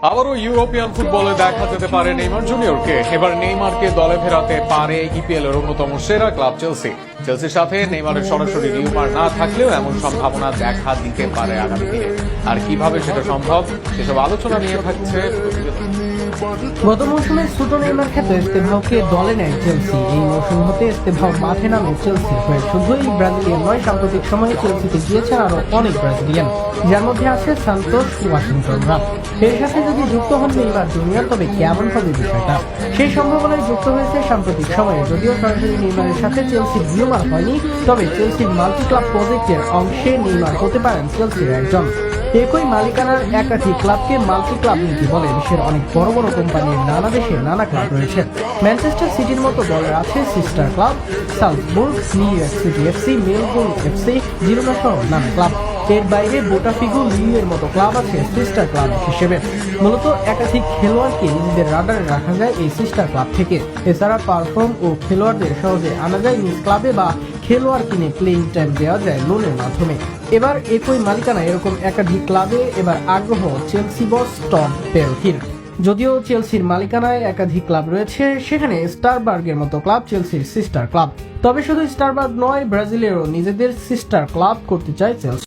আবারও ইউরোপিয়ান ফুটবলে দেখা যেতে পারে নেইমার জুনিয়রকে। এবার নেইমারকে দলে ফেরাতে পারে ইপিএল এর অন্যতম সেরা ক্লাব চেলসি। চেলসির সাথে নেইমারের সরাসরি রিউমার না থাকলেও এমন সম্ভাবনা দেখা দিতে পারে আগামী দিনে। আর কিভাবে সেটা সম্ভব, সেসব আলোচনা নিয়ে থাকছে প্রতিবেদন। গত মৌসুমে ছোট নেইমার খ্যাত এস্তেভাওকে দলে নেয় চেলসি। এই মৌসুম হতে এস্তেভাও মাঠে নামে চেলসির হয়ে। শুধু এই ব্রাজিলিয়ান নয়, সাম্প্রতিক সময়ে চেলসিতে গিয়েছেন আরো অনেক ব্রাজিলিয়ান, যার মধ্যে আছে সান্তোস, ওয়াশিংটনরা। এর সাথে যদি যুক্ত হন নেইমার জুনিয়র, তবে কেমন হবে বিষয়টা? সেই সম্ভাবনায় যুক্ত হয়েছে সাম্প্রতিক সময়ে। যদিও সরাসরি নেইমারের সাথে চেলসির রিউমার হয়নি, তবে চেলসির মাল্টি ক্লাব প্রজেক্টের অংশে নেইমার হতে পারেন চেলসির একজন। একই মালিকানার একাধিক ক্লাবকে মাল্টি ক্লাব নীতি বলে। বিশ্বের অনেক বড় বড় কোম্পানির নানা দেশে নানা ক্লাব রয়েছে। ম্যানচেস্টার সিটির মতো দলের আছে sister club, Salzburg, new York city FC, Melbourne FC, Girona সহ নানা ক্লাব। এর বাইরে বোটাফিগো, লিওর মতো ক্লাব আছে সিস্টার ক্লাব হিসেবে। মূলত একাধিক খেলোয়াড়কে নিজেদের রাডারে রাখা যায় এই সিস্টার ক্লাব থেকে। এছাড়া পারফর্ম ও খেলোয়াড়দের সহজে আনা যায় নিজ ক্লাবে, বা খেলোয়াড় কিনে প্লেইং টাইম দেওয়া যায় লোনের মাধ্যমে। এবার একই মালিকানা এরকম একাধিক ক্লাবে এবার আগ্রহ চেলসি বস টম পেলকির। যদিও চেলসির মালিকানায় একাধিক ক্লাব রয়েছে, সেখানে স্টারবার্গের মতো ক্লাব চেলসির সিস্টার ক্লাব। তবে শুধু স্টারবার্গ নয়, ব্রাজিলেরও নিজেদের সিস্টার ক্লাব করতে চায় চেলসি।